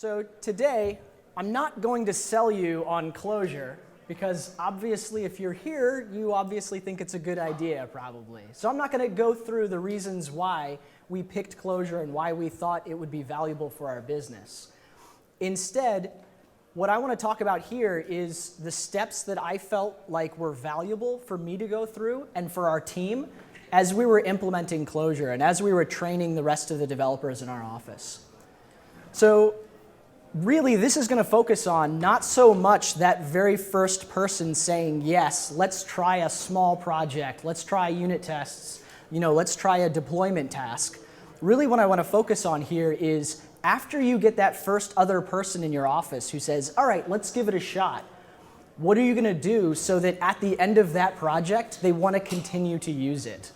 So today, I'm not going to sell you on Clojure, because obviously if you're here, you obviously think it's a good idea, probably. So I'm not going to go through the reasons why we picked Clojure and why we thought it would be valuable for our business. Instead, what I want to talk about here is the steps that I felt like were valuable for me to go through and for our team as we were implementing Clojure and as we were training the rest of the developers in our office. So really, this is going to focus on not so much that very first person saying, yes, let's try a small project, let's try unit tests, let's try a deployment task. Really what I want to focus on here is after you get that first other person in your office who says, all right, let's give it a shot, what are you going to do so that at the end of that project, they want to continue to use it?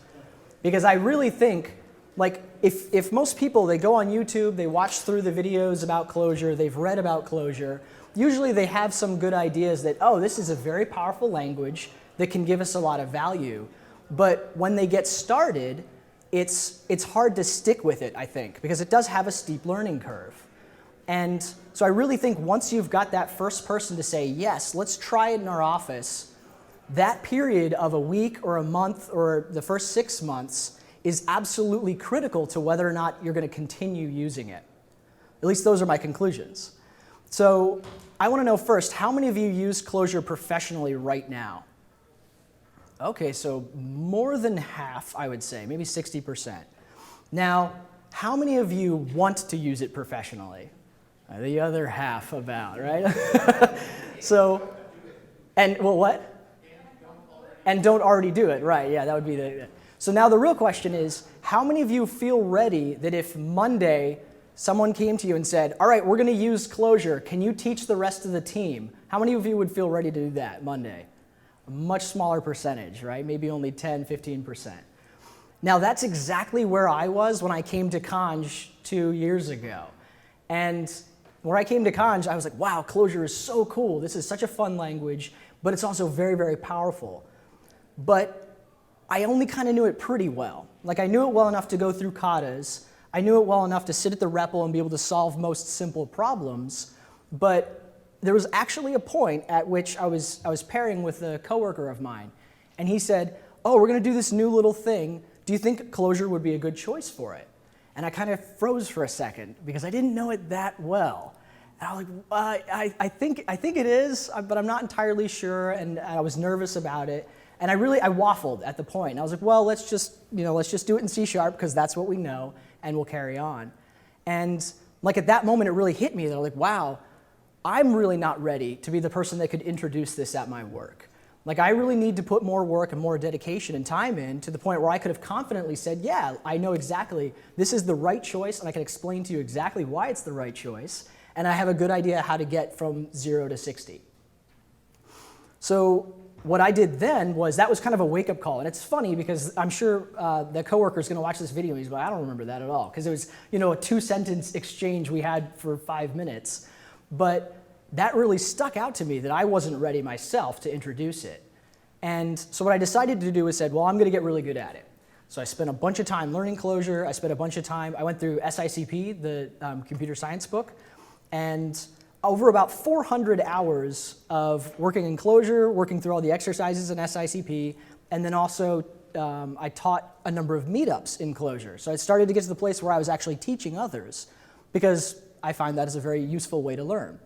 Because I really think, like, if most people, they go on YouTube, they watch through the videos about Clojure, they've read about Clojure, usually they have some good ideas that, oh, this is a very powerful language that can give us a lot of value. But when they get started, it's hard to stick with it, I think, because it does have a steep learning curve. And so I really think once you've got that first person to say, yes, let's try it in our office, that period of a week or a month or the first 6 months is absolutely critical to whether or not you're going to continue using it. At least those are my conclusions. So I want to know first, how many of you use Clojure professionally right now? Okay, so more than half, I would say, maybe 60%. Now, how many of you want to use it professionally? The other half about, right? So, and well, what? And don't already do it, right? Yeah, that would be the. So now the real question is, how many of you feel ready that if Monday someone came to you and said, all right, we're going to use Clojure, can you teach the rest of the team? How many of you would feel ready to do that Monday? A much smaller percentage, right? Maybe only 10, 15%. Now that's exactly where I was when I came to Conj 2 years ago. And when I came to Conj, I was like, wow, Clojure is so cool. This is such a fun language, but it's also very, very powerful. But I only kind of knew it pretty well. Like, I knew it well enough to go through Cotys. I knew it well enough to sit at the REPL and be able to solve most simple problems. But there was actually a point at which I was pairing with a coworker of mine. And he said, oh, we're going to do this new little thing. Do you think Clojure would be a good choice for it? And I kind of froze for a second because I didn't know it that well. And I was like, I think it is, but I'm not entirely sure. And I was nervous about it. And I waffled at the point. And I was like, well, let's just do it in C# because that's what we know, and we'll carry on. And like at that moment, it really hit me that I was like, wow, I'm really not ready to be the person that could introduce this at my work. Like, I really need to put more work and more dedication and time in to the point where I could have confidently said, yeah, I know exactly this is the right choice, and I can explain to you exactly why it's the right choice, and I have a good idea how to get from 0 to 60. So what I did then was, that was kind of a wake-up call. And it's funny because I'm sure the coworker's going to watch this video and he's like, I don't remember that at all. Because it was a 2-sentence exchange we had for 5 minutes. But that really stuck out to me that I wasn't ready myself to introduce it. And so what I decided to do was said, well, I'm going to get really good at it. So I spent a bunch of time learning Clojure. I went through SICP, the computer science book. And over about 400 hours of working in Clojure, working through all the exercises in SICP, and then also I taught a number of meetups in Clojure. So I started to get to the place where I was actually teaching others, because I find that is a very useful way to learn.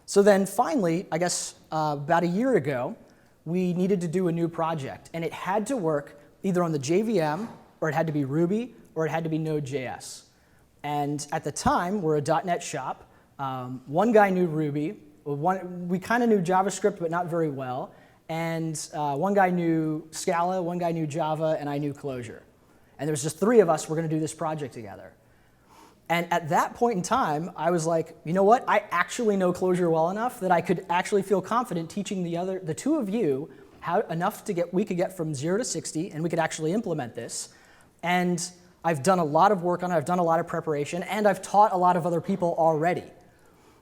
So then finally, I guess about a year ago, we needed to do a new project, and it had to work either on the JVM, or it had to be Ruby, or it had to be Node.js. And at the time, we're a .NET shop. One guy knew Ruby, we kind of knew JavaScript, but not very well, and one guy knew Scala, one guy knew Java, and I knew Clojure. And there was just 3 of us were going to do this project together. And at that point in time, I was like, you know what? I actually know Clojure well enough that I could actually feel confident teaching the 2 of you enough we could get from 0 to 60, and we could actually implement this. And I've done a lot of work on it, I've done a lot of preparation, and I've taught a lot of other people already.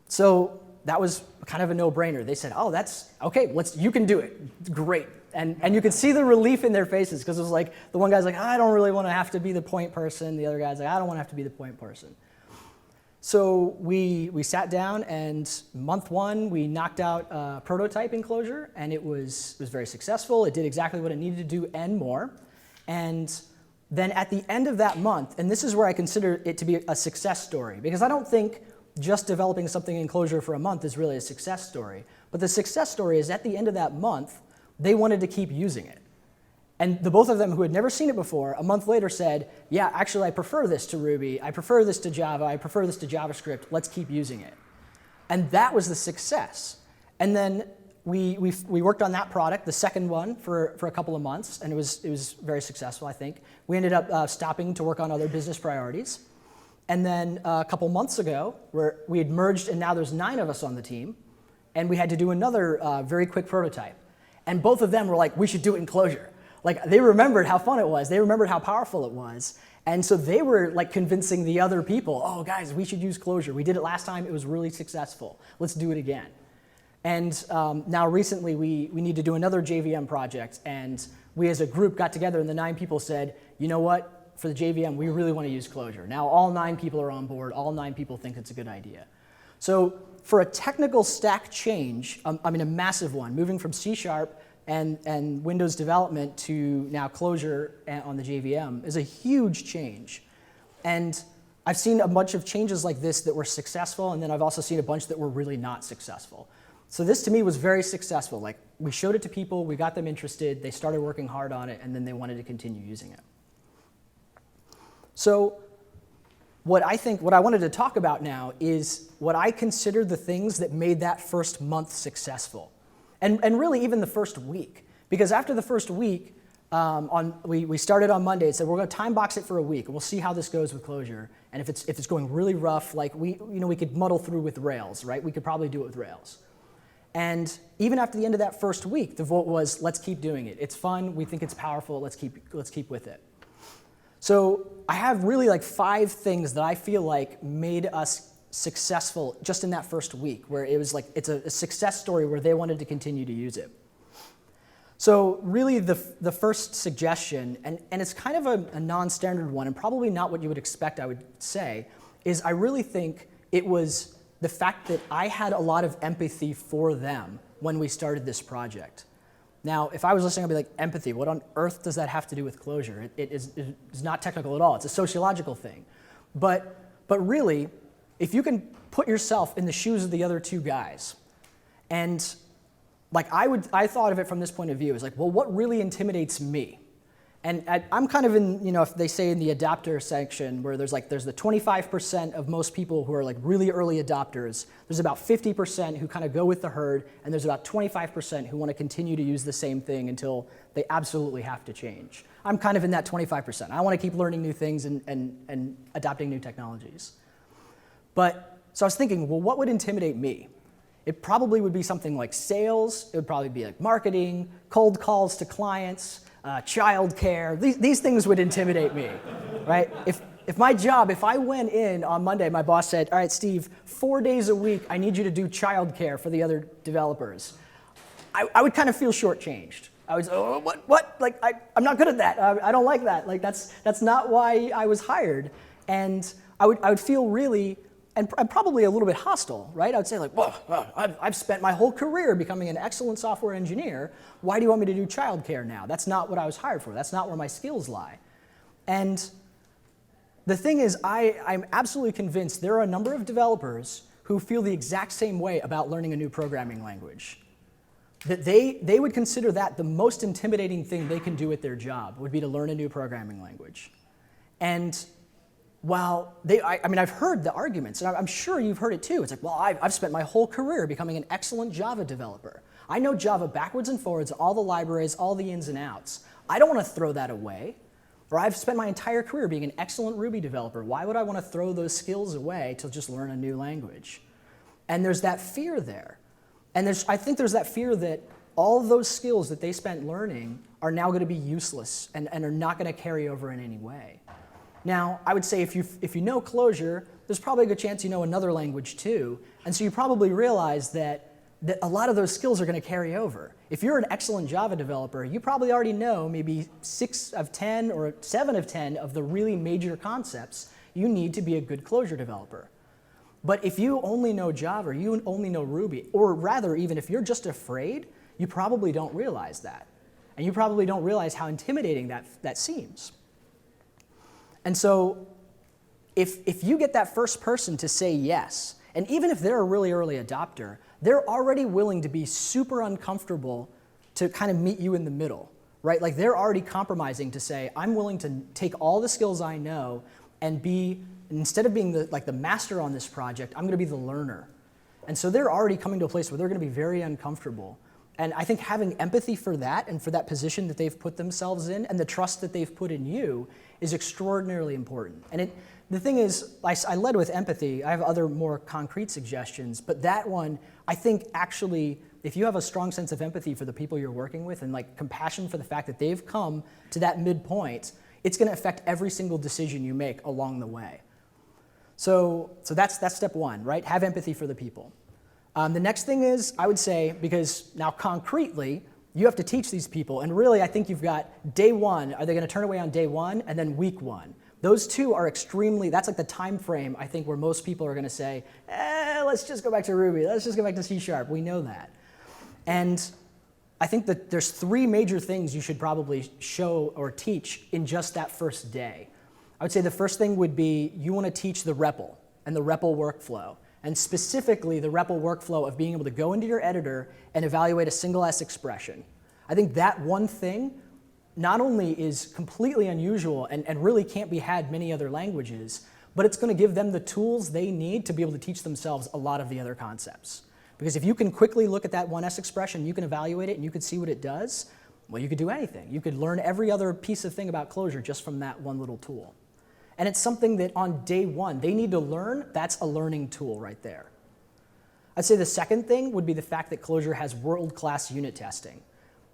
So that was kind of a no-brainer. They said, oh, that's, okay, you can do it, great. And you could see the relief in their faces, because it was like, the one guy's like, I don't really want to have to be the point person. The other guy's like, I don't want to have to be the point person. So we sat down, and month one, we knocked out a prototype in Clojure, and it was very successful. It did exactly what it needed to do and more. And then at the end of that month, and this is where I consider it to be a success story, because I don't think just developing something in Clojure for a month is really a success story. But the success story is at the end of that month, they wanted to keep using it. And the both of them who had never seen it before, a month later said, yeah, actually I prefer this to Ruby, I prefer this to Java, I prefer this to JavaScript, let's keep using it. And that was the success. And then we worked on that product, the second one, for a couple of months, and it was very successful, I think. We ended up stopping to work on other business priorities. And then a couple months ago, where we had merged, and now there's 9 of us on the team, and we had to do another very quick prototype. And both of them were like, we should do it in Clojure. Like, they remembered how fun it was. They remembered how powerful it was. And so they were like convincing the other people, oh, guys, we should use Clojure. We did it last time. It was really successful. Let's do it again. And now recently, we need to do another JVM project. And we as a group got together, and the 9 people said, you know what? For the JVM, we really want to use Clojure. Now all 9 people are on board. All 9 people think it's a good idea. So for a technical stack change, I mean a massive one, moving from C# and Windows development to now Clojure on the JVM is a huge change. And I've seen a bunch of changes like this that were successful, and then I've also seen a bunch that were really not successful. So this to me was very successful. Like, we showed it to people, we got them interested, they started working hard on it, and then they wanted to continue using it. So what I wanted to talk about now is what I consider the things that made that first month successful. And really even the first week. Because after the first week, we started on Monday and said, we're going to time box it for a week, and we'll see how this goes with Clojure. And if it's going really rough, like we could muddle through with Rails, right? We could probably do it with Rails. And even after the end of that first week, the vote was, let's keep doing it. It's fun, we think it's powerful, let's keep with it. So I have really like 5 things that I feel like made us successful just in that first week, where it was like, it's a success story where they wanted to continue to use it. So really the first suggestion, and it's kind of a non-standard one, and probably not what you would expect I would say, is I really think it was the fact that I had a lot of empathy for them when we started this project. Now, if I was listening, I'd be like, empathy, what on earth does that have to do with Clojure? It is not technical at all. It's a sociological thing. But really, if you can put yourself in the shoes of the other 2 guys, and like I thought of it from this point of view, is like, well, what really intimidates me? And I'm kind of in, if they say in the adopter section, where there's the 25% of most people who are like really early adopters, there's about 50% who kind of go with the herd, and there's about 25% who want to continue to use the same thing until they absolutely have to change. I'm kind of in that 25%. I want to keep learning new things and adopting new technologies. So I was thinking, well, what would intimidate me? It probably would be something like sales. It would probably be like marketing, cold calls to clients, childcare. These things would intimidate me, right? If I went in on Monday, my boss said, all right, Steve, 4 days a week, I need you to do childcare for the other developers. I would kind of feel shortchanged. I was, oh, what? Like, I'm not good at that. I don't like that. Like, that's not why I was hired. And I would feel really, and probably a little bit hostile, right? I would say like, whoa, I've spent my whole career becoming an excellent software engineer. Why do you want me to do childcare now? That's not what I was hired for. That's not where my skills lie. And the thing is, I'm absolutely convinced there are a number of developers who feel the exact same way about learning a new programming language. That they would consider that the most intimidating thing they can do at their job would be to learn a new programming language. And while I've heard the arguments, and I'm sure you've heard it too. It's like, well, I've spent my whole career becoming an excellent Java developer. I know Java backwards and forwards, all the libraries, all the ins and outs. I don't want to throw that away. Or I've spent my entire career being an excellent Ruby developer. Why would I want to throw those skills away to just learn a new language? And there's that fear there. And I think there's that fear that all of those skills that they spent learning are now going to be useless and are not going to carry over in any way. Now, I would say if you know Clojure, there's probably a good chance you know another language too. And so you probably realize that a lot of those skills are going to carry over. If you're an excellent Java developer, you probably already know maybe 6 of 10 or 7 of 10 of the really major concepts you need to be a good Clojure developer. But if you only know Java, or you only know Ruby, or rather even if you're just afraid, you probably don't realize that. And you probably don't realize how intimidating that seems. And so if you get that first person to say yes, and even if they're a really early adopter, they're already willing to be super uncomfortable to kind of meet you in the middle, right? Like they're already compromising to say, I'm willing to take all the skills I know and be, instead of being the master on this project, I'm going to be the learner. And so they're already coming to a place where they're going to be very uncomfortable. And I think having empathy for that and for that position that they've put themselves in and the trust that they've put in you is extraordinarily important. And the thing is, I led with empathy. I have other more concrete suggestions, but that one, I think actually, if you have a strong sense of empathy for the people you're working with and like compassion for the fact that they've come to that midpoint, it's going to affect every single decision you make along the way. So that's step one, right? Have empathy for the people. The next thing is, I would say, because now concretely, you have to teach these people, and really I think you've got day one, are they going to turn away on day one, and then week one. Those two are extremely, that's like the time frame, I think, where most people are going to say, let's just go back to Ruby, let's just go back to C#, we know that. And I think that there's three major things you should probably show or teach in just that first day. I would say the first thing would be you want to teach the REPL and the REPL workflow, and specifically the REPL workflow of being able to go into your editor and evaluate a single S expression. I think that one thing not only is completely unusual and really can't be had many other languages, but it's going to give them the tools they need to be able to teach themselves a lot of the other concepts. Because if you can quickly look at that one S expression, you can evaluate it and you can see what it does, well, you could do anything. You could learn every other piece of thing about Clojure just from that one little tool. And it's something that on day one, they need to learn. That's a learning tool right there. I'd say the second thing would be the fact that Clojure has world-class unit testing.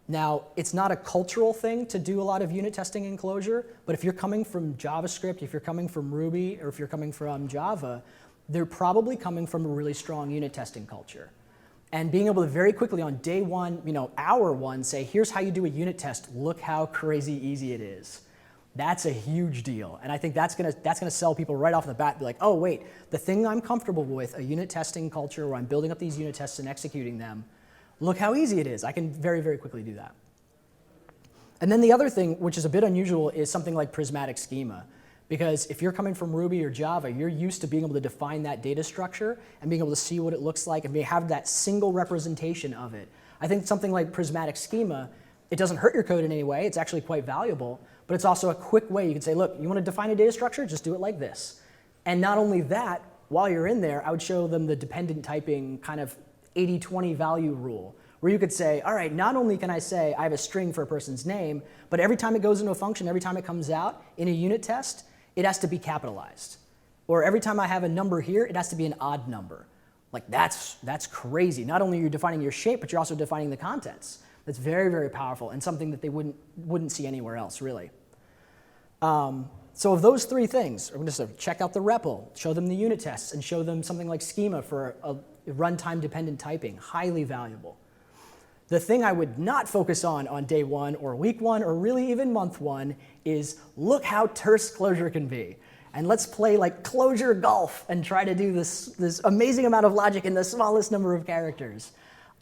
Now, it's not a cultural thing to do a lot of unit testing in Clojure, but if you're coming from JavaScript, if you're coming from Ruby, or if you're coming from Java, they're probably coming from a really strong unit testing culture. And being able to very quickly on day one, hour one, say, here's how you do a unit test, look how crazy easy it is. That's a huge deal. And I think that's gonna sell people right off the bat, be like, oh wait, the thing I'm comfortable with, a unit testing culture where I'm building up these unit tests and executing them, look how easy it is. I can very, very quickly do that. And then the other thing, which is a bit unusual, is something like Prismatic Schema. Because if you're coming from Ruby or Java, you're used to being able to define that data structure and being able to see what it looks like and have that single representation of it. I think something like Prismatic Schema, it doesn't hurt your code in any way. It's actually quite valuable. But it's also a quick way. You can say, look, you want to define a data structure? Just do it like this. And not only that, while you're in there, I would show them the dependent typing kind of 80-20 value rule, where you could say, all right, not only can I say I have a string for a person's name, but every time it goes into a function, every time it comes out in a unit test, it has to be capitalized. Or every time I have a number here, it has to be an odd number. Like that's crazy. Not only are you defining your shape, but you're also defining the contents. That's very, very powerful and something that they wouldn't see anywhere else, really. So of those three things, we're going to check out the REPL, show them the unit tests, and show them something like schema for a runtime dependent typing, highly valuable. The thing I would not focus on day one or week one or really even month one is look how terse Clojure can be. And let's play like Clojure golf and try to do this amazing amount of logic in the smallest number of characters.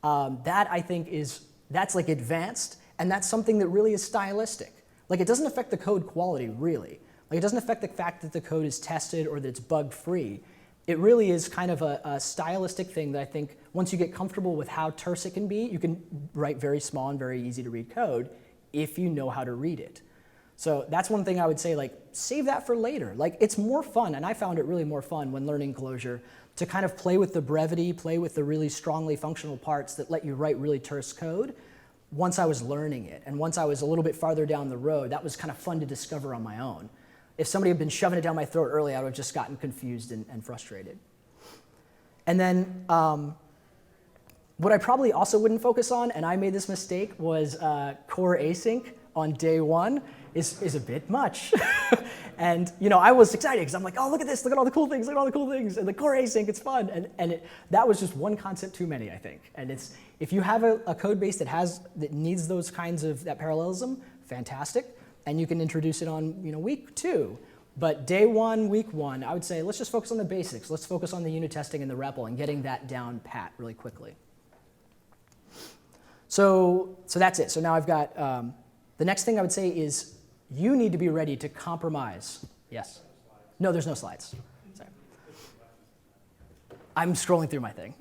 That I think that's like advanced, and that's something that really is stylistic. Like it doesn't affect the code quality really. Like it doesn't affect the fact that the code is tested or that it's bug free. It really is kind of a stylistic thing that I think once you get comfortable with how terse it can be, you can write very small and very easy to read code if you know how to read it. So that's one thing I would say, like, save that for later. Like, it's more fun, and I found it really more fun when learning Clojure to kind of play with the brevity, play with the really strongly functional parts that let you write really terse code once I was learning it. And once I was a little bit farther down the road, that was kind of fun to discover on my own. If somebody had been shoving it down my throat early, I would have just gotten confused and frustrated. And then what I probably also wouldn't focus on, and I made this mistake, was core async on day one is a bit much. And I was excited because I'm like, oh, look at this, look at all the cool things, look at all the cool things. And the core async, it's fun. And that was just one concept too many, I think. And if you have a code base that needs those kinds of that parallelism, fantastic. And you can introduce it on week 2. But day one, week one, I would say let's just focus on the basics. Let's focus on the unit testing and the REPL and getting that down pat really quickly. So that's it. So now I've got, the next thing I would say is you need to be ready to compromise. Yes? No, there's no slides. Sorry. I'm scrolling through my thing.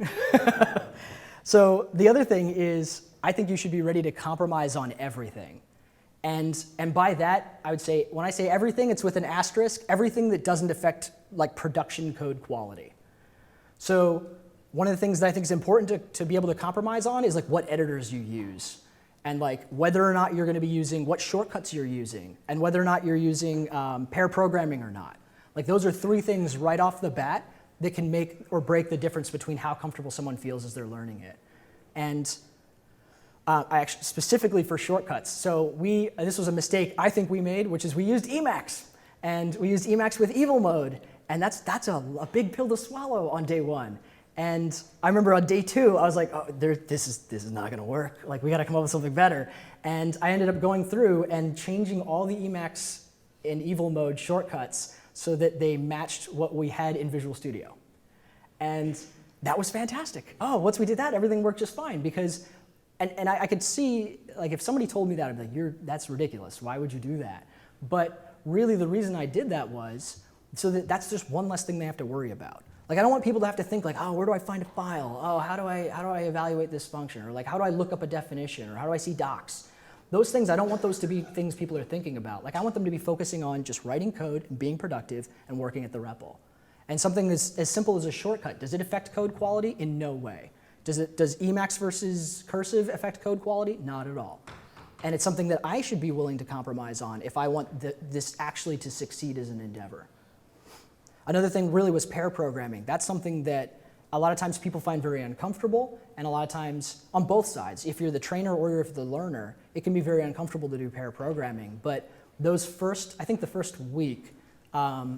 So the other thing is I think you should be ready to compromise on everything. And by that, I would say, when I say everything, it's with an asterisk, everything that doesn't affect like production code quality. So one of the things that I think is important to be able to compromise on is like what editors you use, and like whether or not you're going to be using, what shortcuts you're using, and whether or not you're using pair programming or not. Like those are three things right off the bat that can make or break the difference between how comfortable someone feels as they're learning it. And I actually, specifically for shortcuts. So this was a mistake I think we made, which is we used Emacs. And we used Emacs with evil mode. And that's a big pill to swallow on day one. And I remember on day two, I was like, oh, this is not going to work. Like, we got to come up with something better. And I ended up going through and changing all the Emacs in evil mode shortcuts so that they matched what we had in Visual Studio. And that was fantastic. Oh, once we did that, everything worked just fine. Because, and I could see, like, if somebody told me that, I'd be like, that's ridiculous. Why would you do that? But really, the reason I did that was so that that's just one less thing they have to worry about. Like, I don't want people to have to think like, oh, where do I find a file? Oh, how do I evaluate this function? Or like, how do I look up a definition? Or how do I see docs? Those things, I don't want those to be things people are thinking about. Like, I want them to be focusing on just writing code and being productive and working at the REPL. And something as simple as a shortcut, does it affect code quality? In no way. Does Emacs versus cursive affect code quality? Not at all. And it's something that I should be willing to compromise on if I want this actually to succeed as an endeavor. Another thing really was pair programming. That's something that a lot of times people find very uncomfortable, and a lot of times on both sides, if you're the trainer or if you're the learner, it can be very uncomfortable to do pair programming. But I think the first week,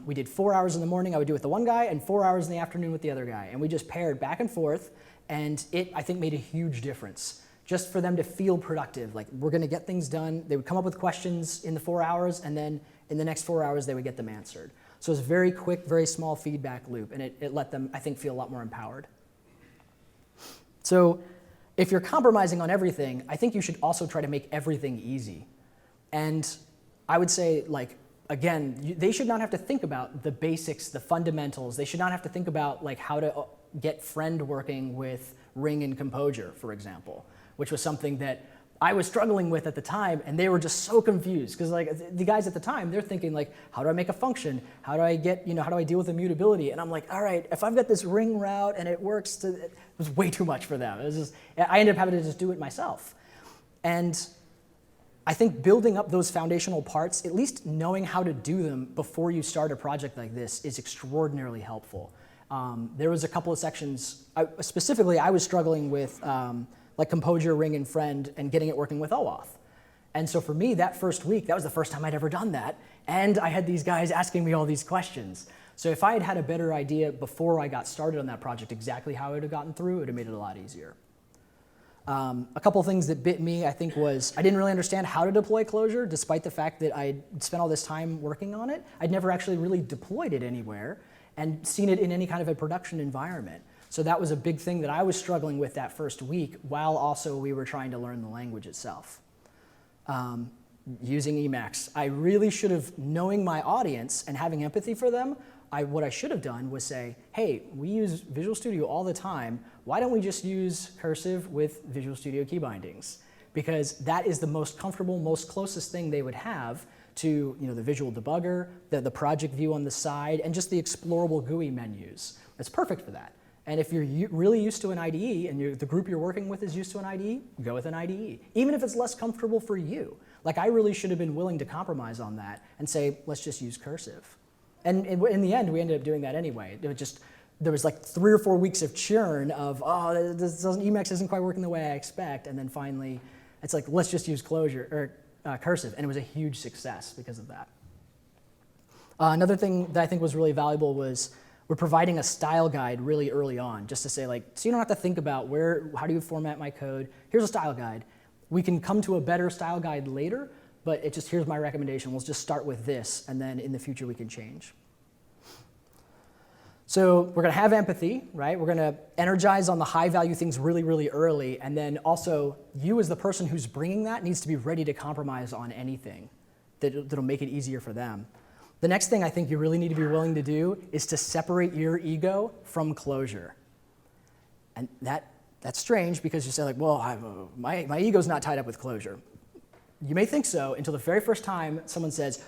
we did 4 hours in the morning I would do with the one guy, and 4 hours in the afternoon with the other guy. And we just paired back and forth, and it, I think, made a huge difference. Just for them to feel productive, like, we're gonna get things done. They would come up with questions in the 4 hours, and then in the next 4 hours, they would get them answered. So it's a very quick, very small feedback loop, and it let them, I think, feel a lot more empowered. So if you're compromising on everything, I think you should also try to make everything easy. And I would say, like, again, they should not have to think about the basics, the fundamentals. They should not have to think about like how to get friend working with Ring and Composure, for example, which was something that I was struggling with at the time, and they were just so confused because, like, the guys at the time, they're thinking like, how do I make a function? How do I get, how do I deal with immutability? And I'm like, all right, if I've got this Ring route and it works, it was way too much for them. It was just, I ended up having to just do it myself. And I think building up those foundational parts, at least knowing how to do them before you start a project like this, is extraordinarily helpful. There was a couple of sections, specifically I was struggling with like Composure, Ring, and Friend, and getting it working with OAuth. And so for me, that first week, that was the first time I'd ever done that, and I had these guys asking me all these questions. So if I had had a better idea before I got started on that project exactly how I would have gotten through, it would have made it a lot easier. A couple things that bit me, I think, was I didn't really understand how to deploy Clojure, despite the fact that I'd spent all this time working on it. I'd never actually really deployed it anywhere and seen it in any kind of a production environment. So that was a big thing that I was struggling with that first week, while also we were trying to learn the language itself. Using Emacs, I really should have, knowing my audience and having empathy for them, what I should have done was say, hey, we use Visual Studio all the time. Why don't we just use cursive with Visual Studio key bindings? Because that is the most comfortable, most closest thing they would have to the visual debugger, the project view on the side, and just the explorable GUI menus. It's perfect for that. And if you're really used to an IDE and the group you're working with is used to an IDE, go with an IDE, even if it's less comfortable for you. Like, I really should have been willing to compromise on that and say, let's just use cursive. And in the end, we ended up doing that anyway. There was like 3 or 4 weeks of churn of, oh, Emacs isn't quite working the way I expect. And then finally, it's like, let's just use Clojure or cursive. And it was a huge success because of that. Another thing that I think was really valuable was we're providing a style guide really early on, just to say, like, so you don't have to think about how do you format my code. Here's a style guide. We can come to a better style guide later, but here's my recommendation. We'll just start with this, and then in the future we can change. So we're going to have empathy, right? We're going to energize on the high-value things really, really early, and then also you as the person who's bringing that needs to be ready to compromise on anything that'll make it easier for them. The next thing I think you really need to be willing to do is to separate your ego from Clojure. And that's strange because you say like, well, my ego's not tied up with Clojure. You may think so until the very first time someone says,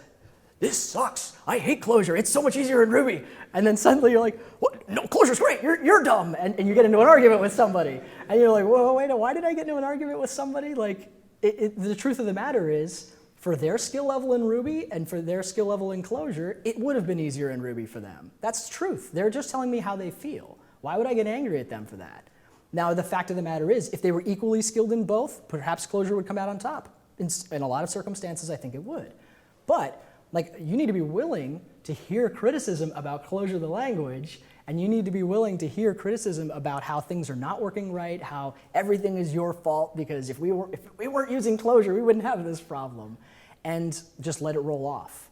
this sucks, I hate Clojure, it's so much easier in Ruby. And then suddenly you're like, what? No, Clojure's great, you're dumb. And you get into an argument with somebody. And you're like, whoa, wait, why did I get into an argument with somebody? Like, the truth of the matter is, for their skill level in Ruby and for their skill level in Clojure, it would have been easier in Ruby for them. That's the truth. They're just telling me how they feel. Why would I get angry at them for that? Now, the fact of the matter is, if they were equally skilled in both, perhaps Clojure would come out on top. In a lot of circumstances, I think it would. But like, you need to be willing to hear criticism about Clojure the language, and you need to be willing to hear criticism about how things are not working right, how everything is your fault, because if we weren't using Clojure, we wouldn't have this problem, and just let it roll off.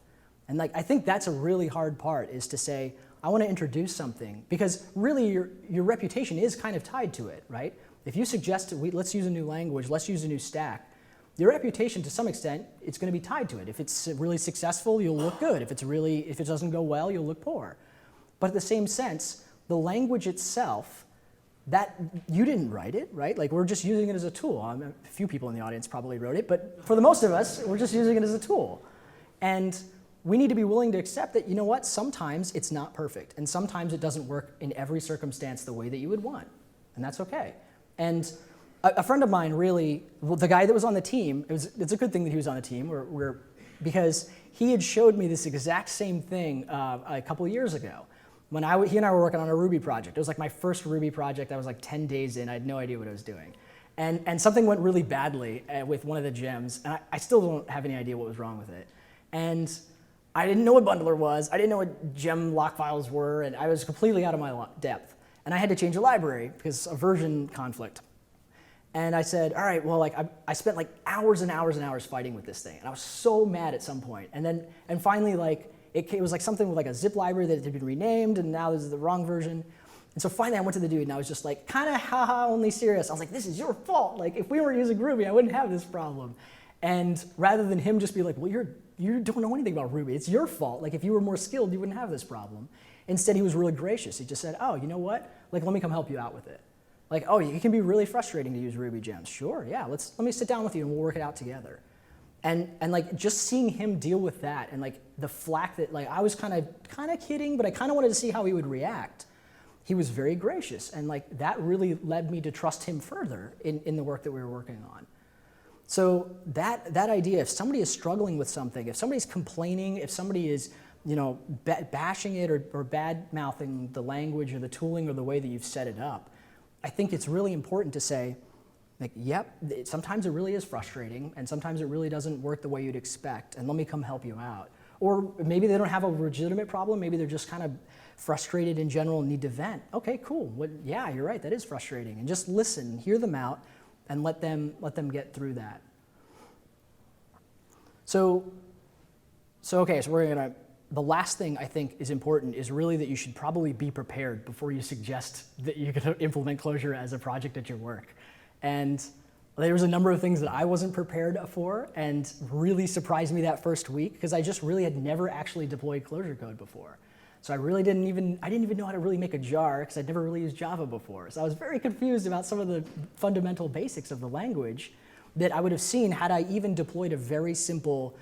And like, I think that's a really hard part, is to say, I want to introduce something, because really your reputation is kind of tied to it, right? If you suggest, let's use a new language, let's use a new stack, your reputation, to some extent, it's going to be tied to it. If it's really successful, you'll look good. If it doesn't go well, you'll look poor. But in the same sense, the language itself, that you didn't write it, right? Like, we're just using it as a tool. A few people in the audience probably wrote it, but for the most of us, we're just using it as a tool. And we need to be willing to accept that, you know what, sometimes it's not perfect, and sometimes it doesn't work in every circumstance the way that you would want, and that's okay. And a friend of mine really, the guy that was on the team, it's a good thing that he was on the team, because he had showed me this exact same thing a couple of years ago. When he and I were working on a Ruby project. It was like my first Ruby project. I was like 10 days in. I had no idea what I was doing. And something went really badly with one of the gems, and I still don't have any idea what was wrong with it. And I didn't know what bundler was. I didn't know what gem lock files were, and I was completely out of my depth. And I had to change a library because of version conflict. And I said, all right, well, like I spent like hours and hours and hours fighting with this thing, and I was so mad at some point. And finally, like it was like something with like a zip library that had been renamed, and now this is the wrong version. And so finally, I went to the dude, and I was just like, kind of haha, only serious. I was like, this is your fault. Like, if we weren't using Ruby, I wouldn't have this problem. And rather than him just be like, well, you don't know anything about Ruby. It's your fault. Like, if you were more skilled, you wouldn't have this problem. Instead, he was really gracious. He just said, oh, you know what? Like, let me come help you out with it. Like, oh, it can be really frustrating to use Ruby gems. Sure, yeah, let me sit down with you and we'll work it out together. And like, just seeing him deal with that, and like the flack that, like, I was kind of kidding, but I kind of wanted to see how he would react. He was very gracious, and like that really led me to trust him further in the work that we were working on. So that idea, if somebody is struggling with something, if somebody's complaining, if somebody is, you know, bashing it or bad-mouthing the language or the tooling or the way that you've set it up, I think it's really important to say, like, yep, sometimes it really is frustrating, and sometimes it really doesn't work the way you'd expect, and let me come help you out. Or maybe they don't have a legitimate problem, maybe they're just kind of frustrated in general and need to vent. Okay, cool, yeah, you're right, that is frustrating. And just listen, hear them out, and let them get through that. So the last thing I think is important is really that you should probably be prepared before you suggest that you could implement Clojure as a project at your work. And there was a number of things that I wasn't prepared for, and really surprised me that first week, because I just really had never actually deployed Clojure code before. So I didn't even know how to really make a jar, because I'd never really used Java before. So I was very confused about some of the fundamental basics of the language that I would have seen had I even deployed a very simple,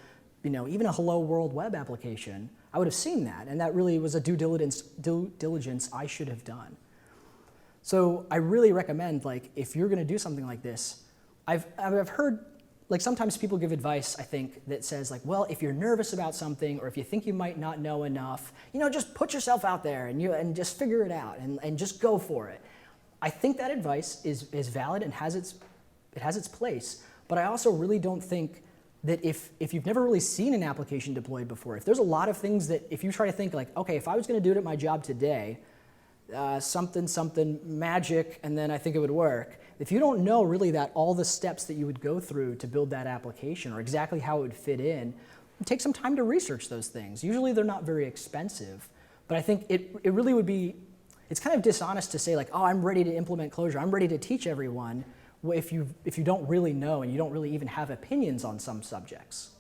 you know, even a hello world web application. I would have seen that, and that really was a due diligence I should have done. So I really recommend, like, if you're going to do something like this, I've heard, like, sometimes people give advice, I think, that says, like, well, if you're nervous about something, or if you think you might not know enough, you know, just put yourself out there and just figure it out and just go for it. I think that advice is valid and has its place, but I also really don't think that if you've never really seen an application deployed before, if there's a lot of things that if you try to think like, okay, if I was going to do it at my job today, something, something, magic, and then I think it would work. If you don't know really that all the steps that you would go through to build that application or exactly how it would fit in, take some time to research those things. Usually they're not very expensive, but I think it really would be, it's kind of dishonest to say like, oh, I'm ready to implement Clojure, I'm ready to teach everyone, if you don't really know and you don't really even have opinions on some subjects.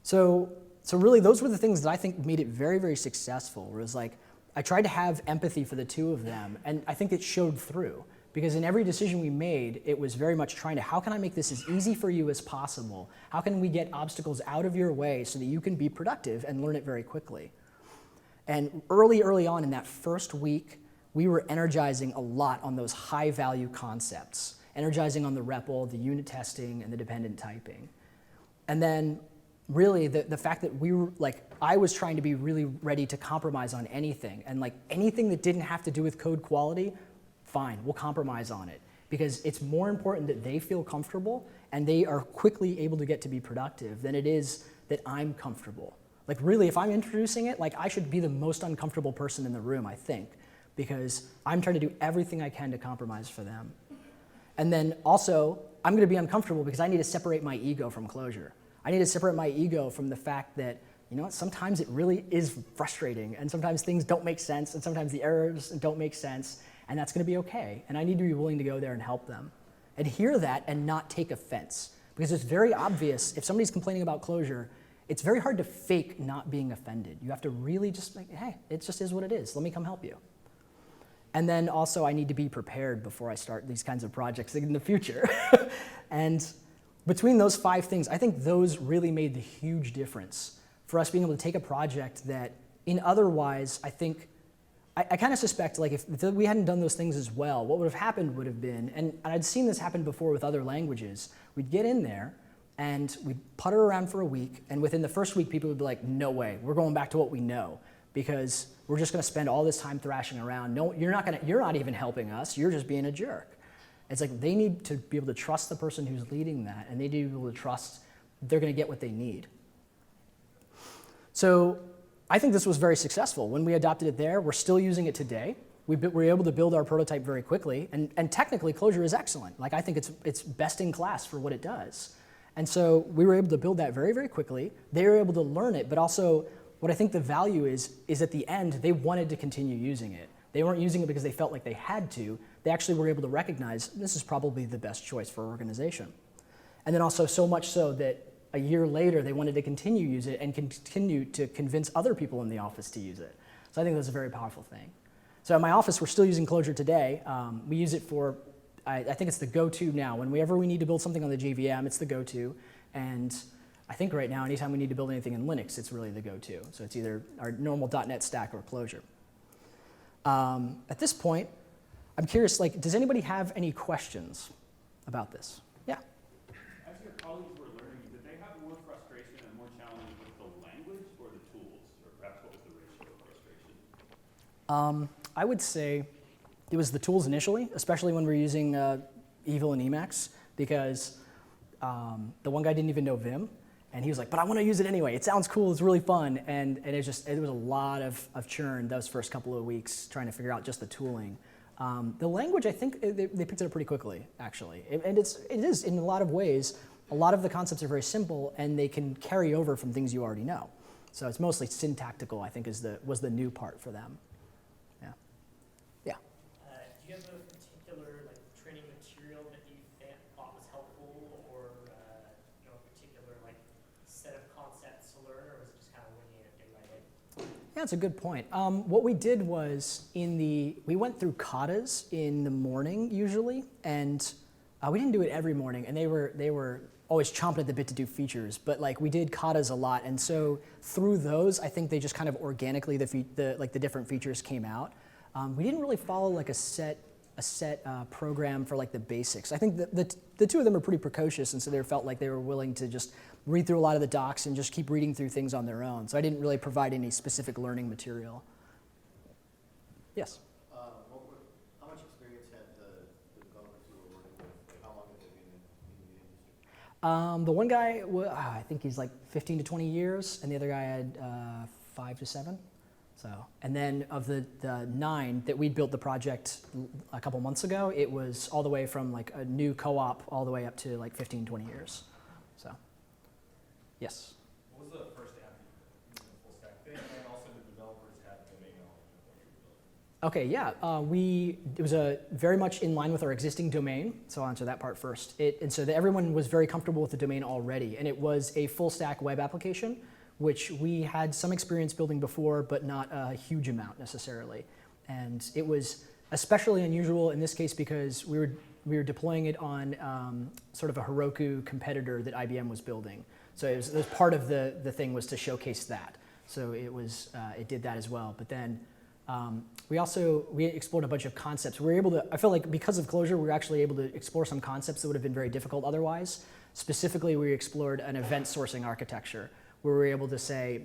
So really those were the things that I think made it very, very successful. It was like, I tried to have empathy for the two of them, and I think it showed through. Because in every decision we made, it was very much trying to, how can I make this as easy for you as possible? How can we get obstacles out of your way so that you can be productive and learn it very quickly? And early on in that first week, we were energizing a lot on those high value concepts, energizing on the REPL, the unit testing, and the dependent typing. And then really the fact that we were like, I was trying to be really ready to compromise on anything, and like anything that didn't have to do with code quality, fine, we'll compromise on it, because it's more important that they feel comfortable and they are quickly able to get to be productive than it is that I'm comfortable. Like really, if I'm introducing it, like I should be the most uncomfortable person in the room, I think, because I'm trying to do everything I can to compromise for them. And then also, I'm gonna be uncomfortable because I need to separate my ego from Clojure. I need to separate my ego from the fact that, you know what, sometimes it really is frustrating, and sometimes things don't make sense, and sometimes the errors don't make sense, and that's gonna be okay. And I need to be willing to go there and help them. And hear that and not take offense. Because it's very obvious, if somebody's complaining about Clojure, it's very hard to fake not being offended. You have to really just like, hey, it just is what it is. Let me come help you. And then also I need to be prepared before I start these kinds of projects in the future. And between those 5 things, I think those really made the huge difference for us being able to take a project that in otherwise, I think, I kind of suspect like if we hadn't done those things as well, what would have happened would have been, and I'd seen this happen before with other languages, we'd get in there and we'd putter around for a week, and within the first week people would be like, no way, we're going back to what we know, because we're just gonna spend all this time thrashing around. No, you're not even helping us, you're just being a jerk. It's like they need to be able to trust the person who's leading that, and they need to be able to trust they're gonna get what they need. So I think this was very successful. When we adopted it there, we're still using it today. We were able to build our prototype very quickly, and technically Clojure is excellent. Like I think it's best in class for what it does. And so we were able to build that very, very quickly. They were able to learn it, but also what I think the value is at the end, they wanted to continue using it. They weren't using it because they felt like they had to. They actually were able to recognize this is probably the best choice for our organization. And then also so much so that a year later, they wanted to continue to use it and continue to convince other people in the office to use it. So I think that's a very powerful thing. So in my office, we're still using Clojure today. We use it for, I think it's the go-to now. Whenever we need to build something on the JVM, it's the go-to. And I think right now, anytime we need to build anything in Linux, it's really the go-to. So it's either our normal .NET stack or Clojure. At this point, I'm curious, like, does anybody have any questions about this? Yeah? As your colleagues were learning, did they have more frustration and more challenges with the language or the tools? Or perhaps what was the ratio of frustration? I would say it was the tools initially, especially when we were using Evil and Emacs, because the one guy didn't even know Vim, and he was like, but I want to use it anyway. It sounds cool, it's really fun, and it was a lot of churn those first couple of weeks trying to figure out just the tooling. The language, I think they picked it up pretty quickly, actually. And it is, in a lot of ways, a lot of the concepts are very simple, and they can carry over from things you already know. So it's mostly syntactical, I think, was the new part for them. Yeah. Yeah. Do you have a particular training material that you thought was helpful, or a particular set of concepts to learn, or was it just kind of winging it day by day? Yeah, that's a good point. What we did was we went through Cotys in the morning usually, and we didn't do it every morning, and they were always chomping at the bit to do features, but we did Cotys a lot, and so through those, I think they just kind of organically the different features came out. We didn't really follow a set program for the basics. I think the two of them are pretty precocious, and so they felt like they were willing to just read through a lot of the docs and just keep reading through things on their own. So I didn't really provide any specific learning material. Yes? How much experience had the developers you were working with? How long have they been in the industry? The one guy, I think he's 15 to 20 years, and the other guy had 5 to 7. So So, and then of the 9 that we built the project a couple months ago, it was all the way from like a new co-op all the way up to like 15, 20 years. So, yes. What was the first app you used in the full stack thing, and also the developers had domain knowledge of what you were building? Okay, yeah, it was very much in line with our existing domain, so I'll answer that part first. And so everyone was very comfortable with the domain already, and it was a full stack web application, which we had some experience building before, but not a huge amount necessarily. And it was especially unusual in this case because we were deploying it on sort of a Heroku competitor that IBM was building. So it was part of the thing was to showcase that. So it did that as well. But then we explored a bunch of concepts. We were able to, I feel like because of Clojure, we were actually able to explore some concepts that would have been very difficult otherwise. Specifically, we explored an event sourcing architecture, where we were able to say,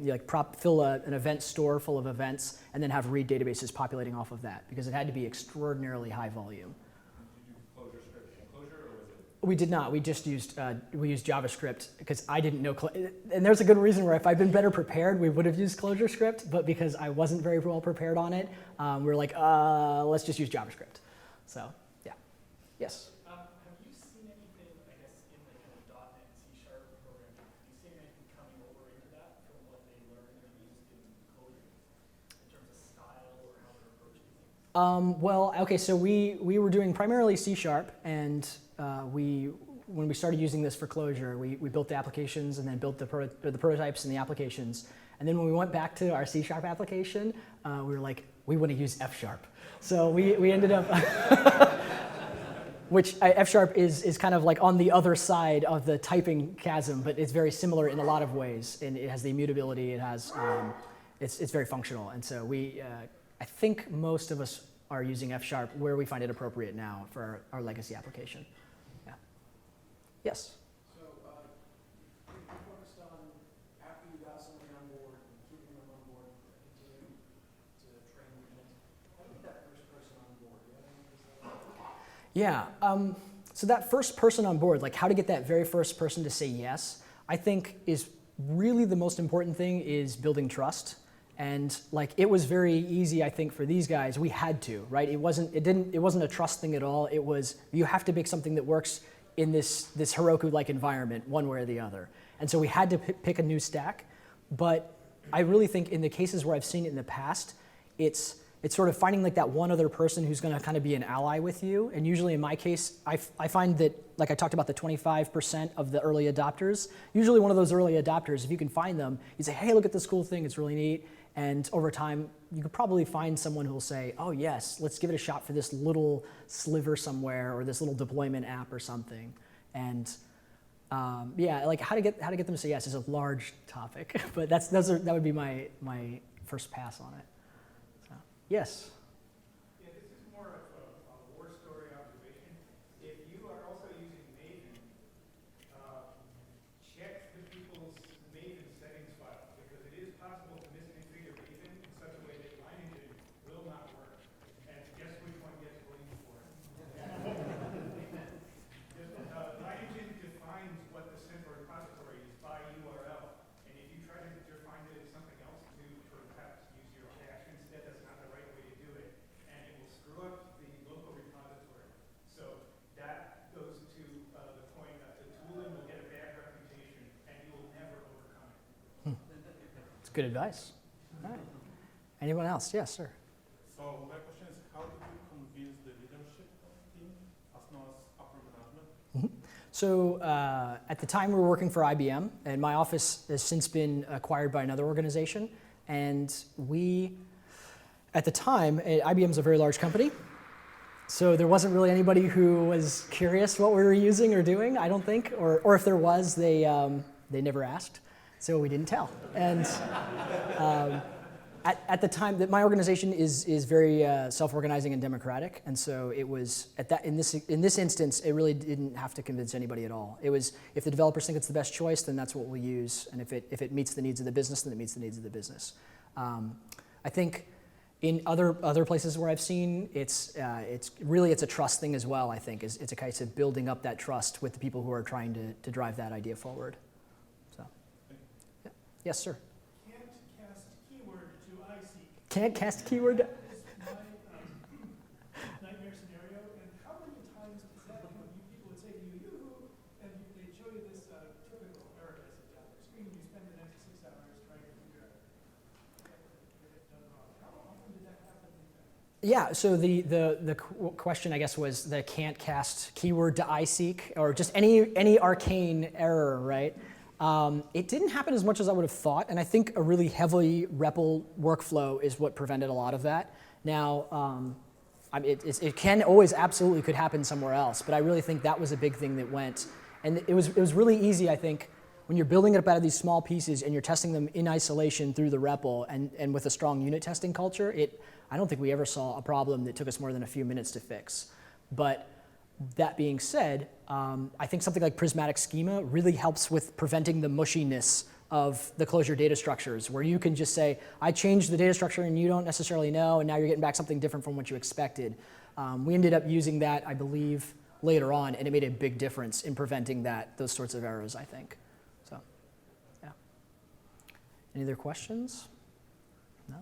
fill an event store full of events and then have read databases populating off of that, because it had to be extraordinarily high volume. Did you do Clojure script in Clojure, or was it? We did not. We just used JavaScript because I didn't know. And there's a good reason where if I'd been better prepared, we would have used Clojure script. But because I wasn't very well prepared on it, we were like, let's just use JavaScript. So, yeah. Yes. Have you seen anything, I guess, in the kind of .NET C# programming? Have you seen anything coming over into that from what they learned and used in Clojure in terms of style or how they're approaching things? Well, okay, so we were doing primarily C#, and when we started using this for Clojure, we built the applications and then built the prototypes and the applications. And then when we went back to our C# application, we were like, we want to use Fsharp. So we ended up, which Fsharp is kind of like on the other side of the typing chasm, but it's very similar in a lot of ways. And it has the immutability, it's very functional. And so I think most of us are using Fsharp where we find it appropriate now for our legacy application. Yeah. Yes? So you focused on after you got somebody on board and keeping them on board, continuing to train them. How do you get that first person on board? Do you have any insight? Yeah. So that first person on board, like how to get that very first person to say yes, I think is really the most important thing is building trust. And like it was very easy, I think, for these guys. We had to, right? It wasn't a trust thing at all. It was you have to make something that works in this Heroku-like environment, one way or the other. And so we had to pick a new stack. But I really think in the cases where I've seen it in the past, it's sort of finding like that one other person who's going to kind of be an ally with you. And usually in my case, I find that, like I talked about the 25% of the early adopters, usually one of those early adopters, if you can find them, you say, hey, look at this cool thing, it's really neat. And over time, you could probably find someone who will say, oh yes, let's give it a shot for this little sliver somewhere or this little deployment app or something. And yeah, like how to get them to say yes is a large topic, but that would be my first pass on it. So, yes. Yeah, this is more of a war story observation. If you are also using Maven, check the people's Maven settings file, because it is possible to misconfigure Maven in such a way that line engine will not work. And guess which one gets blamed for it? Line engine defines what the simple repository is by URL. And if you try to define it as something else to perhaps use your cache instead, that's not the right way to do it. And it will screw up the local repository. So that goes to the point that the tooling will get a bad reputation and you will never overcome it. It's good advice. All right. Anyone else? Yes, sir. So my question is, how did you convince the leadership team as well as upper management? So at the time we were working for IBM, and my office has since been acquired by another organization. And at the time, IBM is a very large company. So there wasn't really anybody who was curious what we were using or doing, I don't think. Or if there was, they never asked. So we didn't tell. And at the time, that my organization is very self-organizing and democratic, and so it was in this instance, it really didn't have to convince anybody at all. It was if the developers think it's the best choice, then that's what we'll use, and if it meets the needs of the business, then it meets the needs of the business. I think in other places where I've seen, it's a trust thing as well. I think it's a case of building up that trust with the people who are trying to drive that idea forward. So, yeah. Yes, sir. Can't cast keyword to iSeek. Can't cast keyword. Nightmare scenario, and how many times is that, people would say to you, yoo-hoo, and they'd show you this typical error message on their screen, you spend the next 6 hours trying to figure out what it done wrong. How often did that happen? Yeah, so the question, I guess, was the can't cast keyword to iSeek, or just any arcane error, right? It didn't happen as much as I would have thought, and I think a really heavily REPL workflow is what prevented a lot of that. Now, it can always absolutely could happen somewhere else, but I really think that was a big thing that went. And it was really easy, I think, when you're building it up out of these small pieces and you're testing them in isolation through the REPL and with a strong unit testing culture, I don't think we ever saw a problem that took us more than a few minutes to fix. But that being said, I think something like Prismatic Schema really helps with preventing the mushiness of the Clojure data structures, where you can just say, I changed the data structure and you don't necessarily know, and now you're getting back something different from what you expected. We ended up using that, I believe, later on, and it made a big difference in preventing those sorts of errors, I think. So, yeah. Any other questions? No?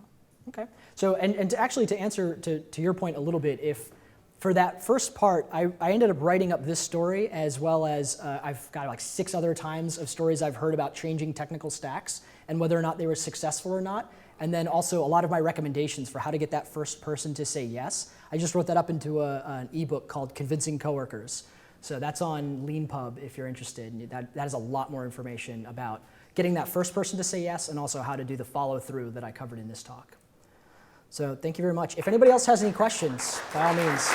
Okay. So, and to answer to your point a little bit, if for that first part, I ended up writing up this story, as well as I've got like 6 other times of stories I've heard about changing technical stacks and whether or not they were successful or not. And then also a lot of my recommendations for how to get that first person to say yes. I just wrote that up into an ebook called Convincing Coworkers. So that's on LeanPub if you're interested. That has a lot more information about getting that first person to say yes, and also how to do the follow through that I covered in this talk. So thank you very much. If anybody else has any questions, by all means.